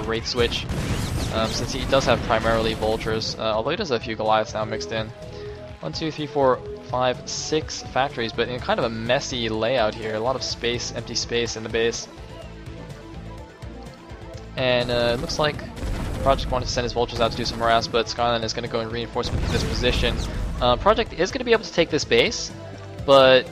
great switch, since he does have primarily vultures, although he does have a few Goliaths now mixed in. 1, 2, 3, 4, 5, 6 factories, but in kind of a messy layout here. A lot of space, empty space in the base. And it looks like Project wanted to send his vultures out to do some harass, but skzlime is going to go and reinforce this position. Project is going to be able to take this base, but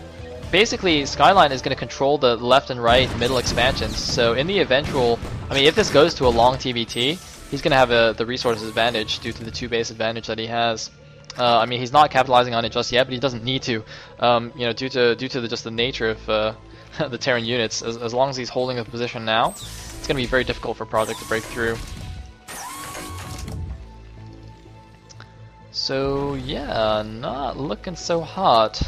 basically skzlime is going to control the left and right middle expansions. So in the eventual, I mean, if this goes to a long TVT, he's going to have the resources advantage due to the 2 base advantage that he has. I mean, he's not capitalizing on it just yet, but he doesn't need to. You know, due to just the nature of the Terran units. As long as he's holding a position now, it's going to be very difficult for Project to break through. So yeah, not looking so hot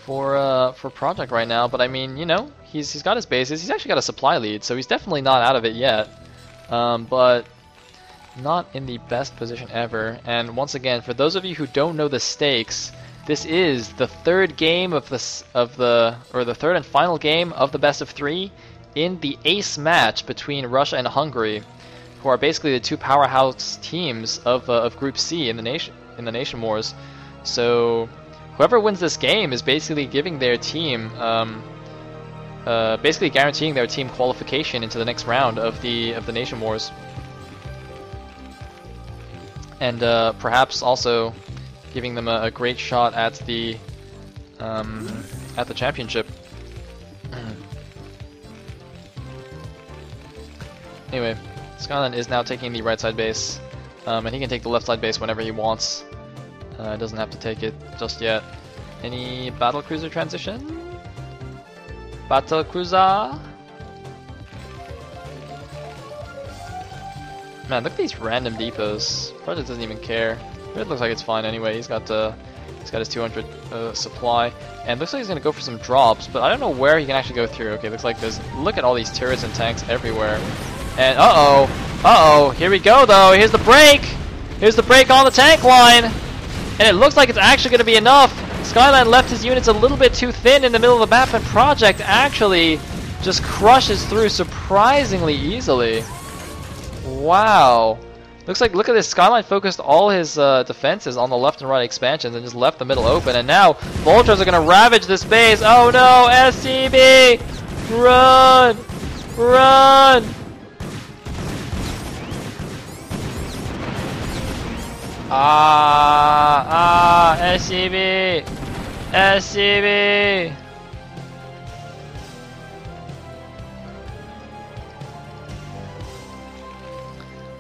for Project right now. But I mean, you know, he's got his bases. He's actually got a supply lead, so he's definitely not out of it yet. But not in the best position ever. And once again, for those of you who don't know the stakes, this is the third game of the third and final game of the best of 3 in the ace match between Russia and Hungary, who are basically the 2 powerhouse teams of Group C in the Nation Wars. So whoever wins this game is basically giving their team, basically guaranteeing their team qualification into the next round of the Nation Wars. And perhaps also giving them a great shot at the championship. Anyway, skzlime is now taking the right side base, and he can take the left side base whenever he wants. Doesn't have to take it just yet. Any battle cruiser transition? Battle cruiser. Man, look at these random depots. Project doesn't even care. It looks like it's fine anyway. He's got his 200 supply, and looks like he's gonna go for some drops. But I don't know where he can actually go through. Okay, looks like there's. Look at all these turrets and tanks everywhere. And here we go though. Here's the break. Here's the break on the tank line, and it looks like it's actually gonna be enough. skzlime left his units a little bit too thin in the middle of the map, and Project actually just crushes through surprisingly easily. Wow. Look at this, skzlime focused all his defenses on the left and right expansions and just left the middle open, and now vultures are gonna ravage this base. Oh no, SCB! Run! Run! SCB! SCB!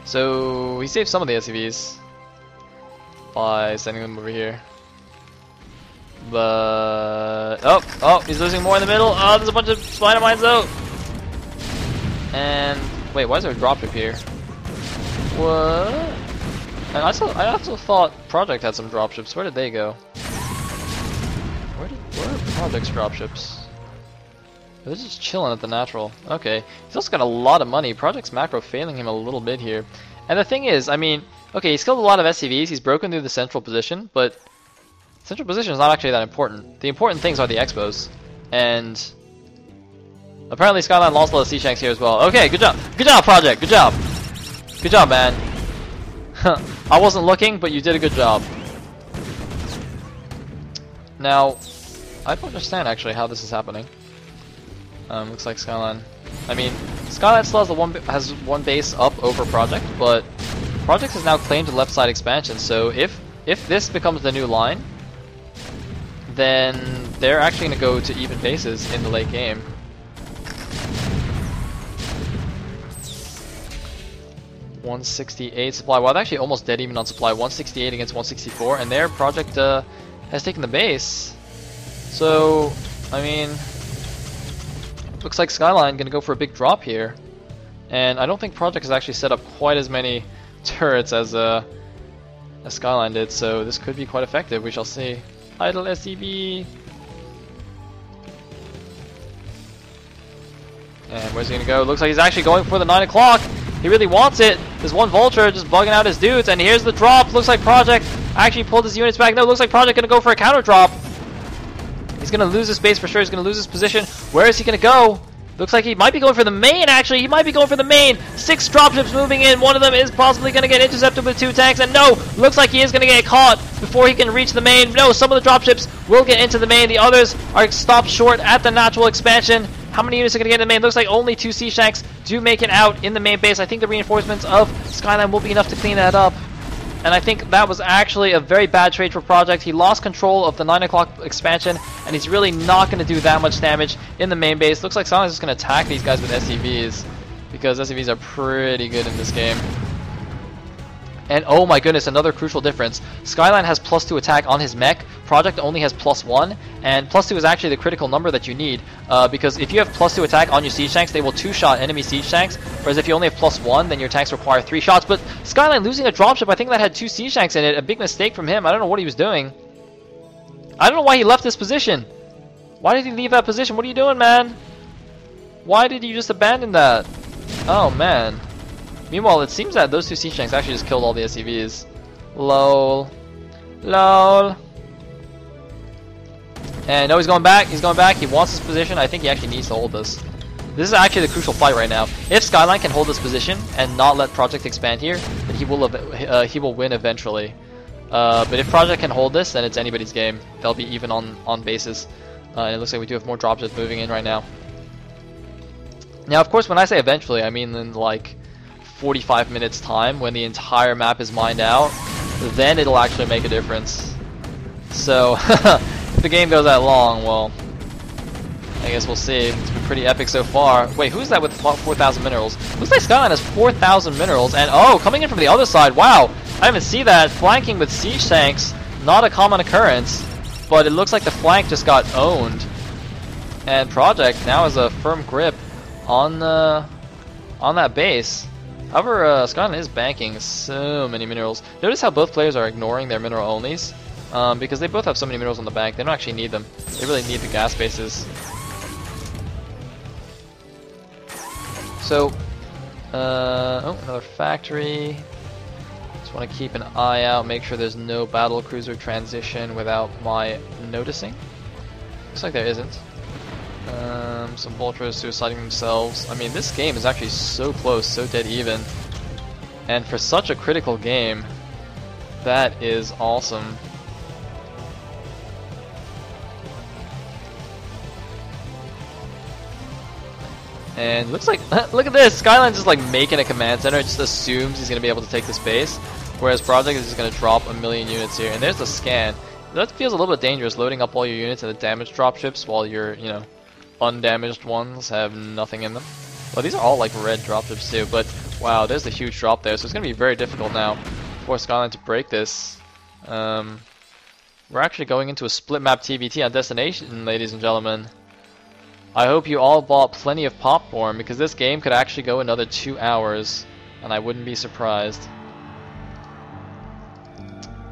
So he saved some of the SCVs by sending them over here. But oh, he's losing more in the middle. Oh, there's a bunch of spider mines though. And wait, why is there a dropship here? What? And I also thought Project had some dropships. Where did they go? Where are Project's dropships? They're just chilling at the natural. Okay. He's also got a lot of money. Project's macro failing him a little bit here. And the thing is, I mean, okay, he's killed a lot of SCVs. He's broken through the central position, but central position is not actually that important. The important things are the expos. And apparently skzlime lost a lot of sea shanks here as well. Okay, good job. Good job, Project. Good job. Good job, man. I wasn't looking, but you did a good job. Now, I don't understand actually how this is happening. Looks like skzlime. I mean, skzlime still has one base up over Project, but Project has now claimed the left side expansion. So if this becomes the new line, then they're actually going to go to even bases in the late game. $168 supply. Well, they're actually almost dead even on supply. 168 against 164, and their Project has taken the base. So, I mean, looks like skzlime gonna go for a big drop here, and I don't think Project has actually set up quite as many turrets as skzlime did. So this could be quite effective. We shall see. Idle SCV. And where's he gonna go? Looks like he's actually going for the 9 o'clock. He really wants it. There's one vulture just bugging out his dudes, and here's the drop. Looks like Project actually pulled his units back. No, looks like Project gonna go for a counter drop. He's gonna lose his base for sure. He's gonna lose his position. Where is he gonna go? Looks like he might be going for the main, actually. He might be going for the main. 6 dropships moving in. One of them is possibly going to get intercepted with 2 tanks. And no, looks like he is going to get caught before he can reach the main. No, some of the dropships will get into the main. The others are stopped short at the natural expansion. How many units are going to get in the main? Looks like only 2 Sea Shanks do make it out in the main base. I think the reinforcements of Skzlime will be enough to clean that up. And I think that was actually a very bad trade for Project. He lost control of the 9 o'clock expansion, and he's really not going to do that much damage in the main base. Looks like Skzlime's just going to attack these guys with SCVs, because SCVs are pretty good in this game. And oh my goodness, another crucial difference. Skzlime has +2 attack on his mech. Project only has +1, and +2 is actually the critical number that you need, because if you have +2 attack on your siege tanks, they will 2-shot enemy siege tanks, whereas if you only have +1, then your tanks require 3 shots. But Skzlime losing a dropship, I think that had 2 siege tanks in it, a big mistake from him. I don't know what he was doing. I don't know why he left this position. Why did he leave that position? What are you doing, man? Why did you just abandon that? Oh, man. Meanwhile, it seems that those 2 siege tanks actually just killed all the SCVs. Lol. Lol. And no, he's going back. He's going back. He wants this position. I think he actually needs to hold this. This is actually the crucial fight right now. If Skzlime can hold this position and not let Project expand here, then he will win eventually. But if Project can hold this, then it's anybody's game. They'll be even on bases. And it looks like we do have more dropships moving in right now. Now, of course, when I say eventually, I mean in like 45 minutes time, when the entire map is mined out, then it'll actually make a difference. So if the game goes that long, well, I guess we'll see. It's been pretty epic so far. Wait, who's that with 4,000 minerals? Looks like Skzlime has 4,000 minerals, and oh, coming in from the other side, wow, I haven't seen that. Flanking with siege tanks, not a common occurrence, but it looks like the flank just got owned, and Project now has a firm grip on that base. However, Skzlime is banking so many minerals. Notice how both players are ignoring their mineral onlys, because they both have so many minerals on the bank. They don't actually need them. They really need the gas bases. So, oh, another factory. Just want to keep an eye out, make sure there's no battle cruiser transition without my noticing. Looks like there isn't. Some Vultures suiciding themselves. I mean, this game is actually so close, so dead even. And for such a critical game, that is awesome. And looks like, look at this, Skzlime's just like making a command center, it just assumes he's going to be able to take the space, whereas Project is just going to drop a million units here. And there's the scan. That feels a little bit dangerous, loading up all your units in the damaged dropships while your, you know, undamaged ones have nothing in them. Well, these are all like red dropships too, but wow, there's a huge drop there, so it's going to be very difficult now for Skzlime to break this. We're actually going into a split map TVT on Destination, ladies and gentlemen. I hope you all bought plenty of popcorn, because this game could actually go another 2 hours, and I wouldn't be surprised.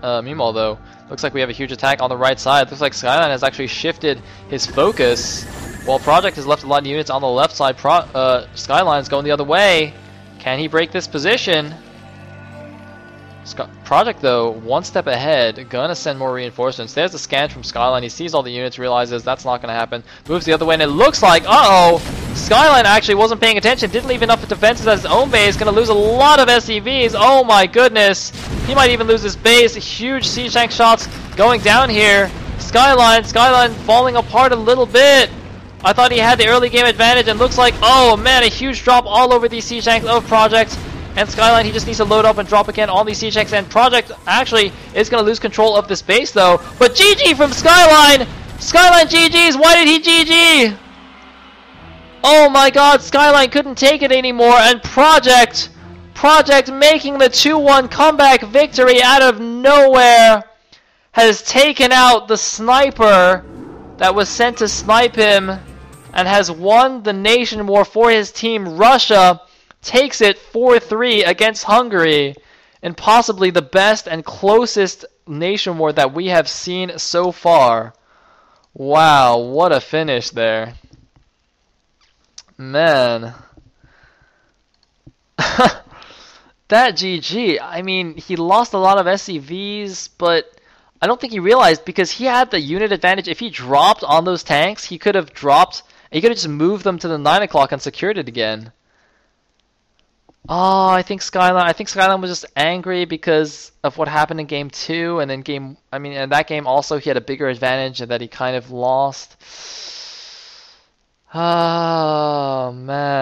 Meanwhile though, looks like we have a huge attack on the right side. Looks like Skzlime has actually shifted his focus, while Project has left a lot of units on the left side. Skzlime's going the other way. Can he break this position? Project though, one step ahead, gonna send more reinforcements. There's the scan from Skzlime. He sees all the units, realizes that's not gonna happen, moves the other way, and it looks like, uh-oh, Skzlime actually wasn't paying attention, didn't leave enough defenses at his own base, gonna lose a lot of SCVs. Oh my goodness, he might even lose his base. Huge siege tank shots going down here. Skzlime falling apart a little bit. I thought he had the early game advantage, and looks like, oh man, a huge drop all over these siege tanks of Project. And Skzlime, he just needs to load up and drop again on these siege tanks, and Project actually is going to lose control of this base though. But GG from Skzlime! Skzlime GG's, why did he GG? Oh my god, Skzlime couldn't take it anymore, and Project making the 2-1 comeback victory out of nowhere, has taken out the sniper that was sent to snipe him, and has won the nation war for his team. Russia takes it 4-3 against Hungary, and possibly the best and closest nation war that we have seen so far. Wow, what a finish there. Man. That GG, I mean, he lost a lot of SCVs, but I don't think he realized, because he had the unit advantage. If he dropped on those tanks, he could have dropped He could have just moved them to the 9 o'clock and secured it again. Oh, I think Skyline was just angry because of what happened in game 2, and then in that game also he had a bigger advantage that he kind of lost. Oh, man.